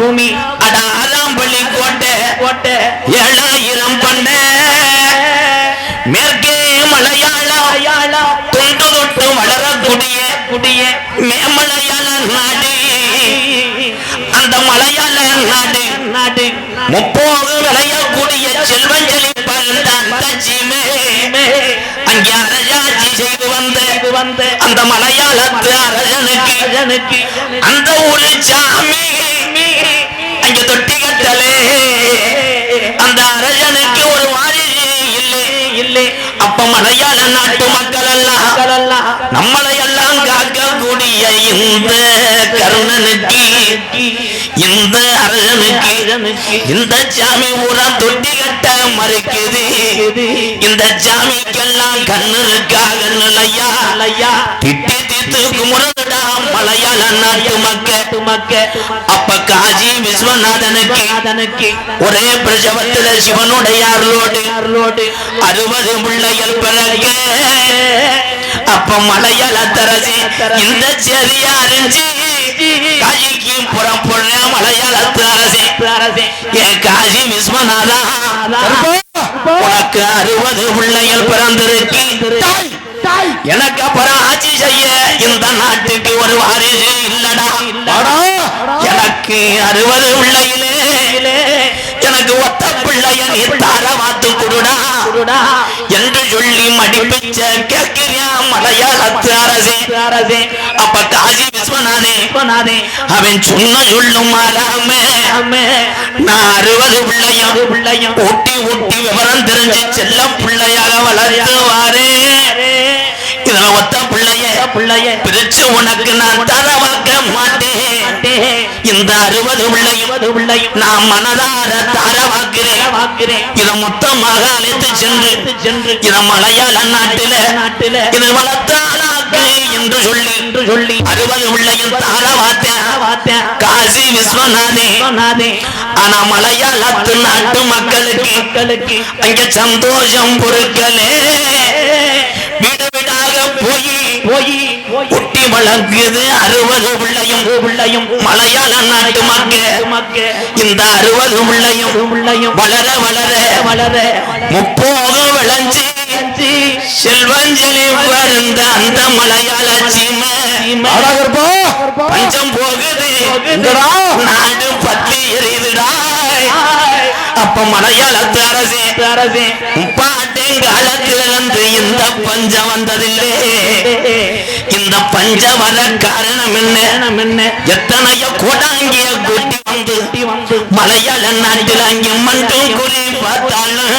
பூமி அட ஆறாம்பள்ளி கோட்டை 7000 பண்ண மேற்கே மலையாள தொண்டு தொட்டு வளரக்கூடிய மேமலையாள நாடு அந்த மலையாள நாடு முப்போது விளையக்கூடிய செல்வஞ்சலி அங்கே அரசாட்சி செய்து வந்த அந்த மலையாளத்து அரசனுக்கு அந்த ஒரு சாமி அங்க தொட்டி கட்டலே அந்த அரசனுக்கு ஒரு வாரிசு இல்லை அப்ப மலையாள நாட்டு மக்கள் எல்லாம் நம்மளை எல்லாம் காக்கக்கூடிய இந்த கருணனுக்கு இந்த அரசனுக்கு இந்த சாமி ஊரா தொட்டி கட்ட மறுக்குது இந்த சாமிக்கெல்லாம் கண்ணு இருக்காக நிலையா திட்டி தீத்துக்கு முறதுடா மலையாள நாட்டு மக்க அப்ப காஜி விஸ்வநாதனுக்கு ஒரே பிரசவத்துல சிவனுடைய அருளோடு 60 பிள்ளைகள் பிறகு அப்ப மலையாள தரசி இந்த செரியா அறிஞ்சு காஜிக்கு புறம் போடுற மலையாளத்து அரசே என் காஜி விஸ்வநாதா உனக்கு 60 பிள்ளைகள் பிறந்திருக்கு எனக்கு அப்புறம் ஆட்சி செய்ய இந்த நாட்டுக்கு ஒரு வாரிசு இல்லடா எனக்கு 60 பிள்ளையிலே எனக்கு ஒத்த பிள்ளைய நீ தார வாத்து குடுடா என்று சொல்லி மடிப்பிச்ச கேட்கிறியா மலையாளத்து அரசே அப்ப காசி விஸ்வநாதே அவன் சொன்ன சொல்லும் மாறாமே நான் 60 பிள்ளையும் ஊட்டி விவரம் தெரிஞ்சு செல்ல பிள்ளையாக வளர்த்துவாரே இதுல ஒத்த பிள்ளைய பிரிச்சு உனக்கு நான் தரவாக்க மாட்டேன் இந்த 60 பிள்ளையும் நான் மனதார தரவாக்கிறேன் இதை மொத்தமாக அழைத்து சென்று இத மலையாள நாட்டில இது வளர்த்தாளாக்கு என்று சொல்லி 60 பிள்ளையும் தரவாத்தேன் காசி விஸ்வநாதே ஆனா மலையாளத்து நாட்டு மக்களுக்கு அங்க சந்தோஷம் பொருட்களே வீடு வீடாக போய் குட்டி வளர்க்குது 60 பிள்ளையும் மலையாள நாட்டு மக்க இந்த 60 பிள்ளையும் வளர முப்போது விளைஞ்சு செல்வஞ்சலி வருந்த அந்த மலையாள சீமை பஞ்சம் போகுது நாடு பத்தி எரியுதுடா அப்ப மலையாளத்து அரசே காலத்திலிருந்து இந்த பஞ்சம் வந்ததில்லை இந்த பஞ்ச வர காரணம் என்ன எத்தனையோ கோடாங்கிய கூட்டி வந்து மலையாள நாட்டில் அங்கே மட்டும் குறி பார்த்தாலும்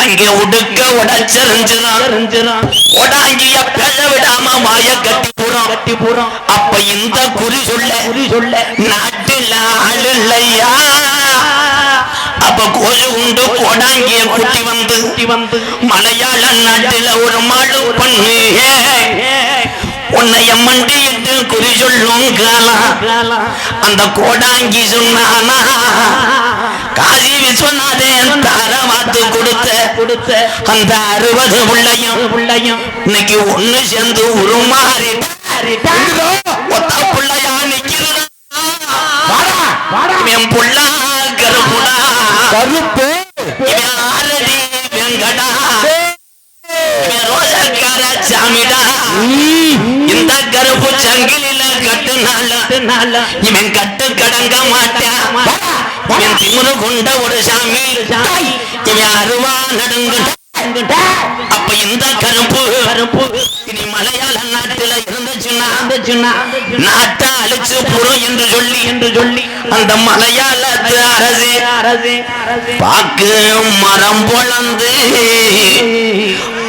அங்கே உடுக்க உடச்சரிஞ்சிடும் கோடாங்கிய பேச விடாம வாய கட்டி போறோம் அப்ப இந்த குறி சொல்ல நாட்டில் ஆள் இல்லையா அப்ப கோழி உண்டு கோடாங்கிய குட்டி வந்து மலையாள நாட்டில ஒரு மாடு பண்ணு உன்னைய மண்டியிட்டு குறி சொல்லும் காலம் அந்த கோடாங்கி சொன்னானா காசி விஸ்வநாதன் தாரவாத்து கொடுத்த அந்த 60 பிள்ளையும் இன்னைக்கு ஒண்ணு சேர்ந்து உருமாறி ஒத்த பிள்ளையா நிக்கிறதா என் புள்ளா கருப்பு ஆரடி வெங்கடா ரோசக்கார சாமிடா இந்த கருப்பு சங்கிலில கட்டுனால இவன் கட்டு கடங்க மாட்டான் இவன் திமுரு கொண்ட ஒரு சாமி இவன் அருவா நடுங்க அப்ப இந்த கருப்பு இனி மலையாள நாட்டில இருந்துச்சுன்னா நாட்டை அழிச்சு புறம் என்று சொல்லி அந்த மலையாளத்து அரசே பாக்கு மரம் பொழந்து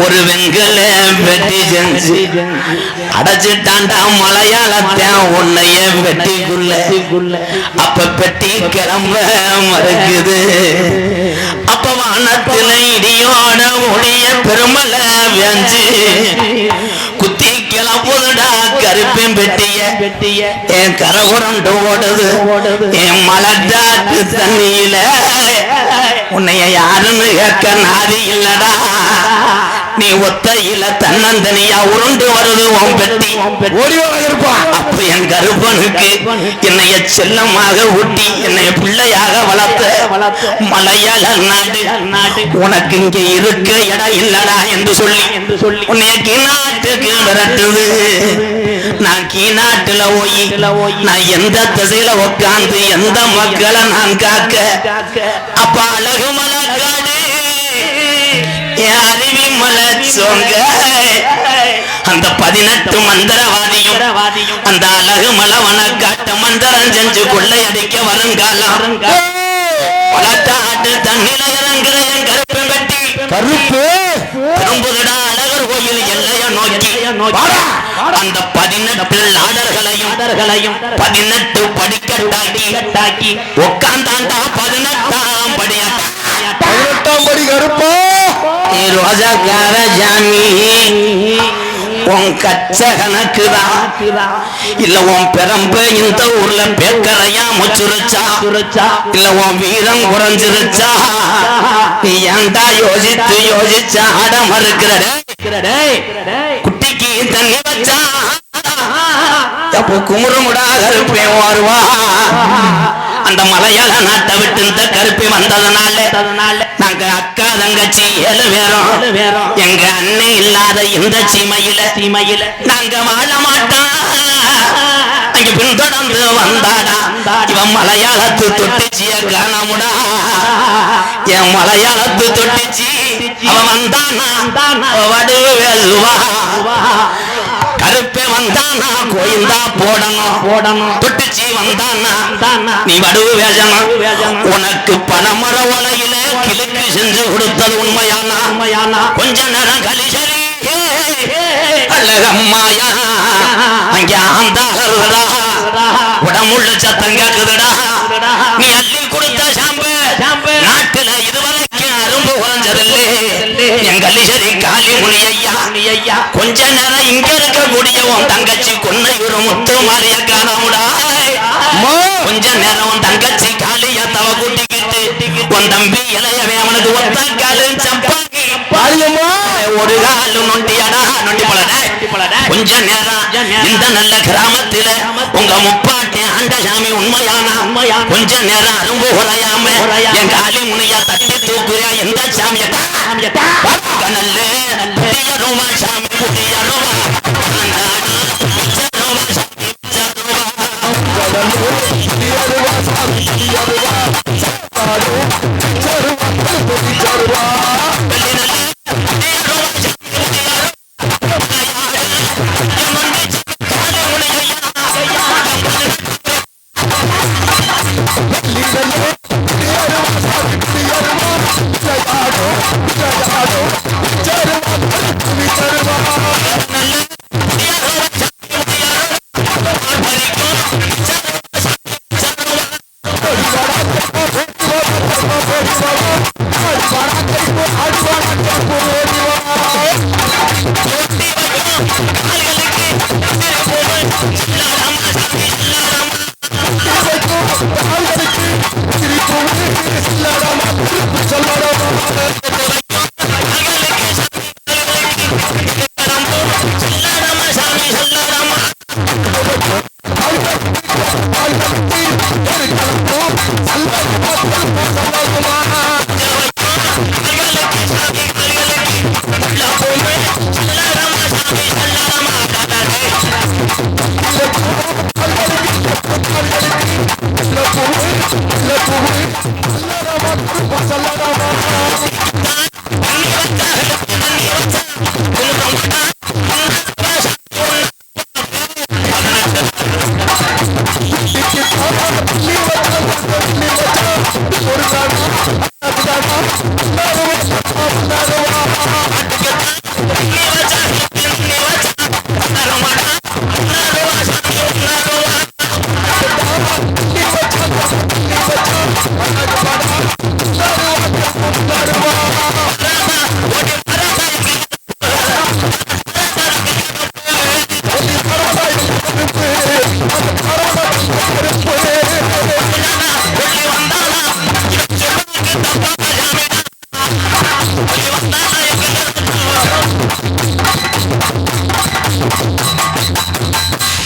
ஒரு வெங்கல வெட்டி செஞ்சு அடைச்சிட்டாண்டா மலையாளத்தை உன்னைய வெட்டிக்குள்ள அப்ப பெட்டி கிளம்ப மறுக்குது அப்ப வானத்துல இடியோட ஒளிய பெருமல வெஞ்சு குத்தி கிளம்புதுடா கருப்பின் பெட்டிய என் கரகுரண்டு ஓடுது என் மலட்டாட்டு தண்ணியில உன்னைய யாருன்னு கேட்க நாதி இல்லடா நீ ஒத்தையில தன்னந்தனியா உருண்டு வருது உன் பெட்டி இருப்பான். அப்ப என் கருப்பனுக்கு என்னைய செல்லமாக ஊட்டி என்னைய பிள்ளையாக வளர்த்த மலையாள நாடு உனக்கு இங்க இருக்க இடம் இல்லடா என்று சொல்லி உன்னைய கீநாட்டுக்கு விரட்டுது. நான் கீநாட்டுல போய் நான் எந்த திசையில உட்கார்ந்து எந்த மக்களை நான் காக்க அப்ப அழகு மலக்காடு அருவி மலை சோங்க அந்த 18 மந்திரவாதியும் அந்த அழகு மலவன காட்ட மந்திரம் செஞ்சு கொள்ளையடிக்க வருங்காலம் வளர்த்தாட்டு தண்ணில இறங்குற என் கருப்பு கட்டி கருப்பு திரும்புதடா அழகர் கோயில் எல்லைய நோக்கி அந்த 18 நாடர்களையும் 18 படிக்கட்டாக்கி உட்கார்ந்தாண்டா 18ஆம் படியாட்டா 18ஆம் படி கருப்பா ரோஜாக்கார ஜாமி உன் கச்ச கணக்குதான் இல்ல உன் பெரம்ப இந்த ஊர்ல பேக்கரையா முச்சுருச்சா இல்ல உன் வீரம் குறைஞ்சிருச்சா நீ ஏண்டா யோசிச்சு ஆட மறுக்கிற குட்டிக்கு தண்ணி வச்சா அப்போ குமுறுமுடா கருப்பேன் வருவா அந்த மலையாள நாட்டை விட்டு இந்த கருப்பி வந்ததுனால நாங்க அக்கா தங்கச்சி 7 பேரும் எங்க அண்ணன் இல்லாத இந்த சீமையில நாங்க வாழ மாட்டோம். அங்க பின்தொடர்ந்து வந்தாடா இவன் மலையாளத்து தொட்டிச்சிய காணமுடா என் மலையாளத்து தொட்டிச்சி அவன் வந்தானா வடு வேசுவா கருப்பே வந்தானா கோயிந்தா போடணும் தொட்டிச்சி வந்தானா நீ வடுவு வேஜனம் உனக்கு பணமர உலையில கிழக்கு செஞ்சு கொடுத்தது உண்மையானா கொஞ்ச நேரம் கலிசரி அழகம்மாயா அங்க ஆந்தாளா உடம்புள்ள சத்தம் கேக்குதுடா நீ அள்ளி கொடுத்த சாம்பு நாட்டுல இதுவரைக்கும் அரும்பு குறைஞ்சதில்லை என் கலிசரி காளி முனியா கொஞ்ச நேரம் இங்க இருக்கக்கூடிய உன் தங்கச்சி கொன்னையூர் முத்து மாறிய காணமுடா கொஞ்ச நேரம் உன் தங்கச்சி காளிய தவ கூட்டிக்கிட்டு உன் தம்பி இளையவே அவனுக்கு ஒத்த காலு சப்பாங்கி ஒரு காலு நொண்டியடா நொண்டி போலட கொஞ்ச நேரம் இந்த நல்ல கிராமத்தில உங்க முப்பாட்டி ஆண்டசாமி உண்மையான கொஞ்ச நேரம் அரும்பு உரையாம என் காளி முனியா தட்டி தூக்குறியா எந்த சாமிய நல்ல சாமி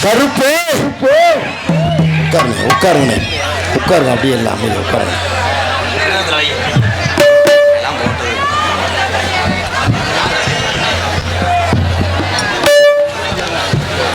கருப்பு உட்காருங்க உட்காருங்க அப்படியே இல்லை அமைதி உட்காருங்க